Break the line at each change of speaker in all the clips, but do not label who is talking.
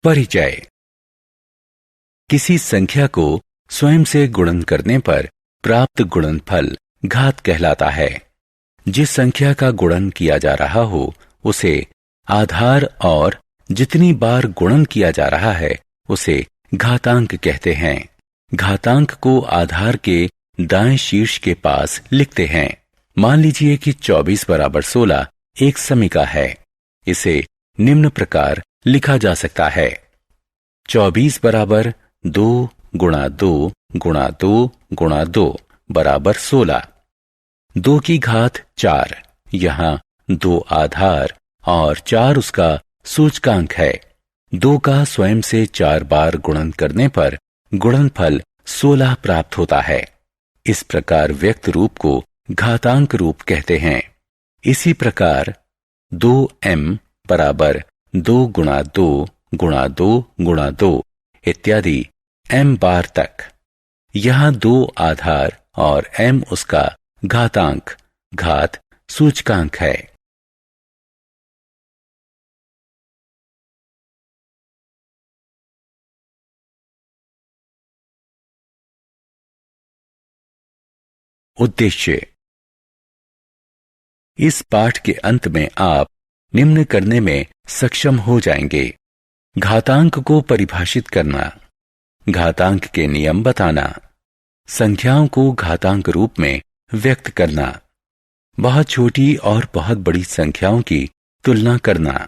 परिचय। किसी संख्या को स्वयं से गुणन करने पर प्राप्त गुणनफल घात कहलाता है। जिस संख्या का गुणन किया जा रहा हो उसे आधार और जितनी बार गुणन किया जा रहा है उसे घातांक कहते हैं। घातांक को आधार के दाएं शीर्ष के पास लिखते हैं। मान लीजिए कि 24 बराबर 16 एक समीका है। इसे निम्न प्रकार लिखा जा सकता है। 24 बराबर 2 गुणा 2 गुणा 2 गुणा 2 बराबर 16। 2 की घात 4, यहाँ 2 आधार और 4 उसका सूचकांक है। 2 का स्वयं से 4 बार गुणन करने पर गुणनफल 16 प्राप्त होता है। इस प्रकार व्यक्त रूप को घातांक रूप कहते हैं। इसी प्रकार 2m बराबर 2 गुणा 2 गुणा 2 गुणा 2 इत्यादि m बार तक। यहाँ 2 आधार और m उसका घातांक घात सूचकांक है। उद्देश्य। इस पाठ के अंत में आप निम्न करने में सक्षम हो जाएंगे: घातांक को परिभाषित करना, घातांक के नियम बताना, संख्याओं को घातांक रूप में व्यक्त करना, बहुत छोटी और बहुत बड़ी संख्याओं की तुलना करना।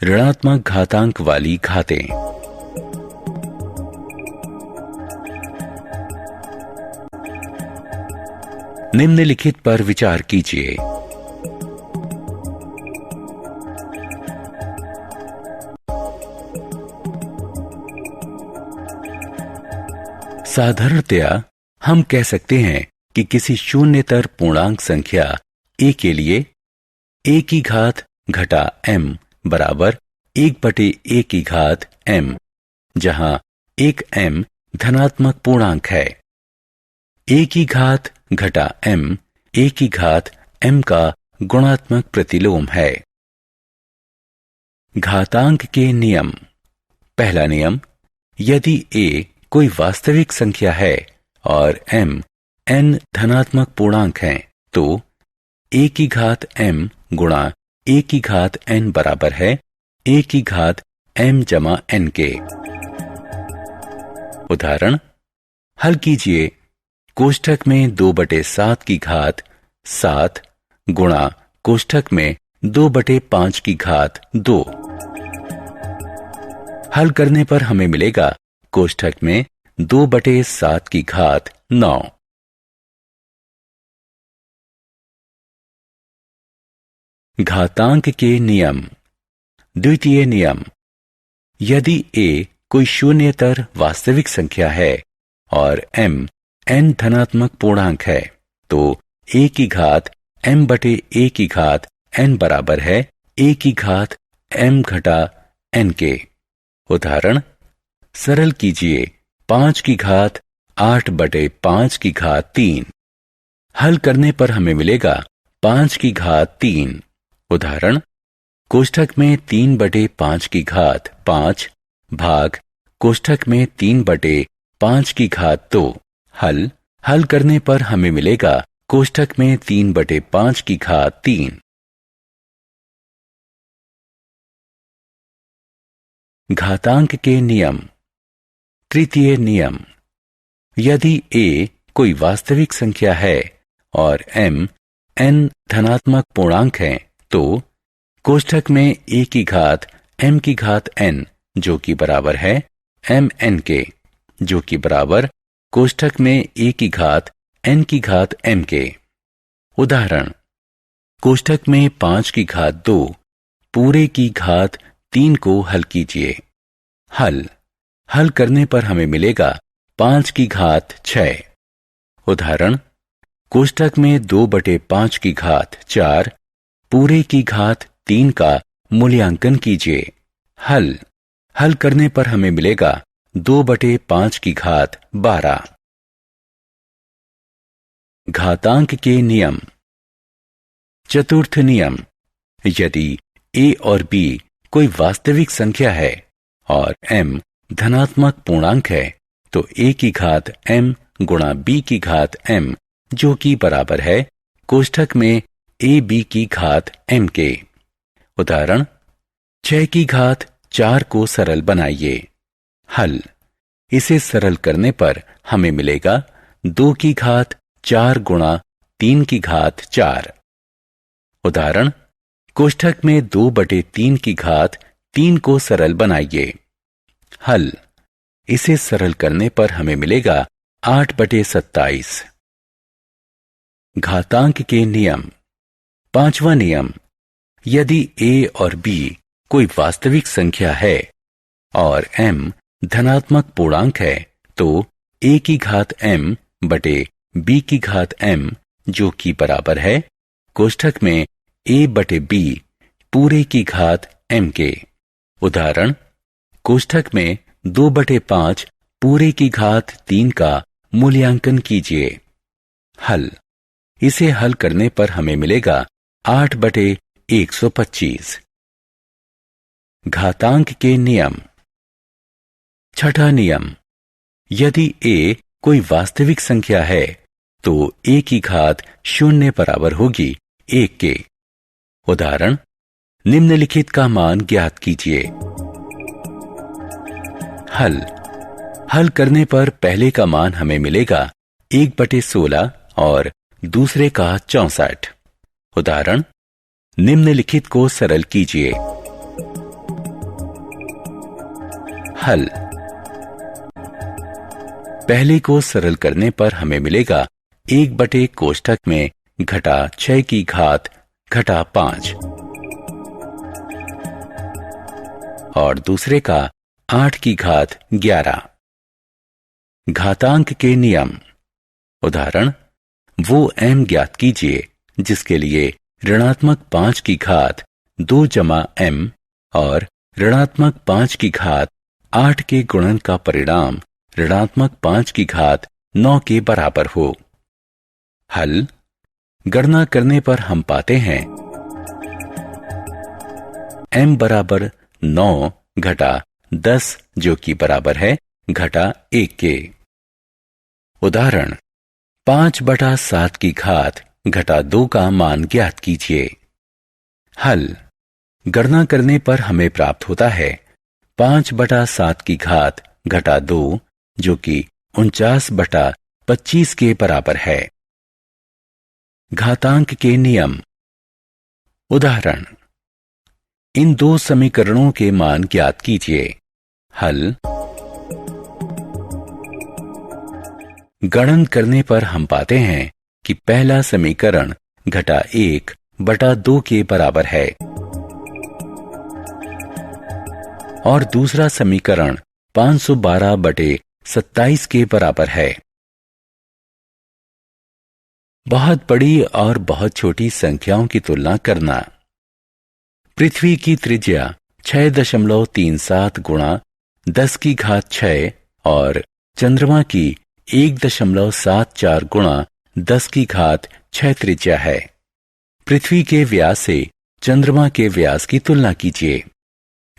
ऋणात्मक घातांक वाली घातें। निम्नलिखित पर विचार कीजिए। साधारणतया हम कह सकते हैं कि किसी शून्यतर पूर्णांक संख्या a के लिए a की घात घटा m बराबर 1/a की घात m, जहां एक m धनात्मक पूर्णांक है। a की घात घटा m a की घात m का गुणात्मक प्रतिलोम है। घातांक के नियम। पहला नियम, यदि a कोई वास्तविक संख्या है और m n धनात्मक पूर्णांक हैं तो a की घात m गुणा a की घात n बराबर है a की घात m जमा n के। उदाहरण, हल कीजिए। कोष्ठक में 2/7 की घात 7 गुणा कोष्ठक में 2/5 की घात 2। हल करने पर हमें मिलेगा कोष्ठक में 2/7 की घात 9। घातांक के नियम। द्वितीय नियम, यदि a कोई शून्यतर वास्तविक संख्या है और m n धनात्मक पूर्णांक है तो a की घात m/a की घात n बराबर है a की घात m घटा n के। उदाहरण, सरल कीजिए। 5 की घात 8/5 की घात 3। हल करने पर हमें मिलेगा 5 की घात 3। उदाहरण, कोष्ठक में 3/5 की घात 5 भाग कोष्ठक में 3/5 की घात 2। हल करने पर हमें मिलेगा कोष्ठक में 3/5 की घात 3। घातांक के नियम। तृतीय नियम, यदि a कोई वास्तविक संख्या है और m n धनात्मक पूर्णांक है तो कोष्ठक में a की घात m की घात n जो कि बराबर है m n के, जो कि बराबर कोष्ठक में a की घात n की घात m के। उदाहरण, कोष्ठक में 5 की घात 2 पूरे की घात 3 को हल कीजिए। हल करने पर हमें मिलेगा 5 की घात 6। उदाहरण, कोष्ठक में 2/5 की घात 4 पूरे की घात 3 का मूल्यांकन कीजिए। हल करने पर हमें मिलेगा 2/5 की घात 12। घातांक के नियम। चतुर्थ नियम, यदि a और b कोई वास्तविक संख्या है और m धनात्मक पूर्णांक है तो a की घात m गुणा b की घात m, जो कि बराबर है कोष्ठक में ab की घात m के। उदाहरण, 6 की घात 4 को सरल बनाइए। हल, इसे सरल करने पर हमें मिलेगा 2 की घात 4 गुणा 3 की घात 4। उदाहरण, कोष्ठक में 2/3 की घात 3 को सरल बनाइए। हल, इसे सरल करने पर हमें मिलेगा 8/27। घातांक के नियम। पांचवा नियम, यदि a और b कोई वास्तविक संख्या है और m धनात्मक पूर्णांक है तो a की घात m बटे b की घात m, जो कि बराबर है कोष्ठक में a बटे b पूरे की घात m के। उदाहरण, कोष्ठक में 2/5 पूरे की घात 3 का मूल्यांकन कीजिए। हल, इसे हल करने पर हमें मिलेगा 8/125। घातांक के नियम। छठा नियम, यदि a कोई वास्तविक संख्या है तो a की घात 0 बराबर होगी 1 के। उदाहरण, निम्नलिखित का मान ज्ञात कीजिए। हल करने पर पहले का मान हमें मिलेगा 1/16 और दूसरे का 64। उदाहरण, निम्नलिखित को सरल कीजिए। हल, पहले को सरल करने पर हमें मिलेगा 1 कोष्ठक में घटा 6 की घात घटा 5 और दूसरे का 8 की घात 11। घातांक के नियम। उदाहरण, वो m ज्ञात कीजिए जिसके लिए ऋणात्मक 5 की घात 2 जमा m और ऋणात्मक 5 की घात 8 के गुणन का परिणाम ऋणात्मक 5 की घात 9 के बराबर हो। हल, गणना करने पर हम पाते हैं m बराबर 9 घटा 10, जो कि बराबर है घटा 1 के। उदाहरण, 5/7 की घात घटा 2 का मान ज्ञात कीजिए। हल, गणना करने पर हमें प्राप्त होता है 5/7 की घात घटा 2, जो कि 49/25 के बराबर है। घातांक के नियम। उदाहरण, इन दो समीकरणों के मान ज्ञात कीजिए। हल, गणन करने पर हम पाते हैं कि पहला समीकरण घटा 1/2 के बराबर है और दूसरा समीकरण 512/27 के बराबर है। बहुत बड़ी और बहुत छोटी संख्याओं की तुलना करना। पृथ्वी की त्रिज्या 6.37 गुणा 10 की घात 6 और चंद्रमा की 1.74 गुणा 10 की घात 6 त्रिज्या है। पृथ्वी के व्यास से चंद्रमा के व्यास की तुलना कीजिए।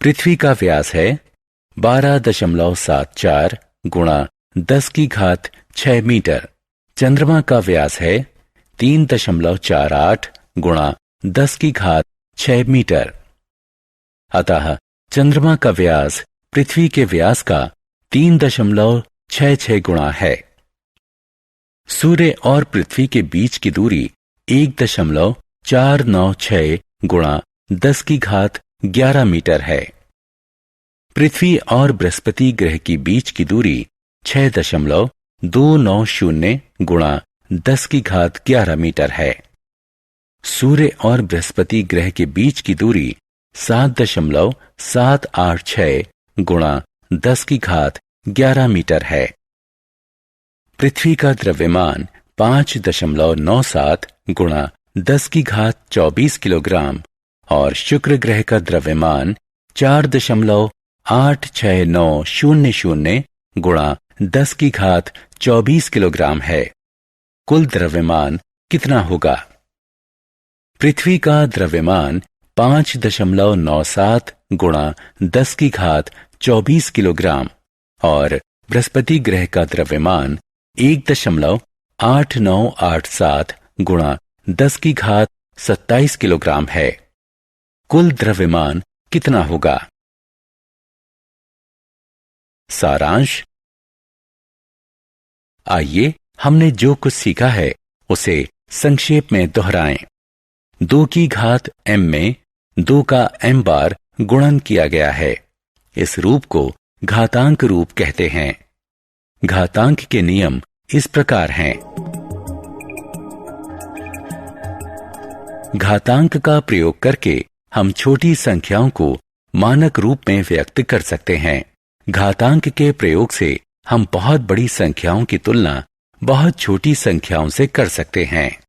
पृथ्वी का व्यास है 12.74 गुणा 10 की घात 6 मीटर। चंद्रमा का व्यास है 3.48 गुणा 10 की घात 6 मीटर। अतः चंद्रमा का व्यास पृथ्वी के व्यास का 3.66 गुणा है। सूर्य और पृथ्वी के बीच की दूरी 1.496 गुणा 10 की घात 11 मीटर है। पृथ्वी और बृहस्पति ग्रह की बीच की दूरी 6.290 गुणा 10 की घात 11 मीटर है। सूर्य और बृहस्पति ग्रह के बीच की दूरी 7.786 गुणा 10 की घात 11 मीटर है। पृथ्वी का द्रव्यमान 5.97 गुणा 10 की घात 24 किलोग्राम और शुक्र ग्रह का द्रव्यमान 4.86900 गुणा 10 की घात 24 किलोग्राम है। कुल द्रव्यमान कितना होगा? पृथ्वी का द्रव्यमान 5.97 गुणा 10 की घात 24 किलोग्राम और बृहस्पति ग्रह का द्रव्यमान 1.8987 गुणा 10 की घात 27 किलोग्राम है। कुल द्रव्यमान कितना होगा? सारांश। आइए हमने जो कुछ सीखा है उसे संक्षेप में दोहराएं। 2 की घात m में 2 का m बार गुणन किया गया है। इस रूप को घातांक रूप कहते हैं। घातांक के नियम इस प्रकार हैं। घातांक का प्रयोग करके हम छोटी संख्याओं को मानक रूप में व्यक्त कर सकते हैं। घातांक के प्रयोग से हम बहुत बड़ी संख्याओं की तुलना बहुत छोटी संख्याओं से कर सकते हैं।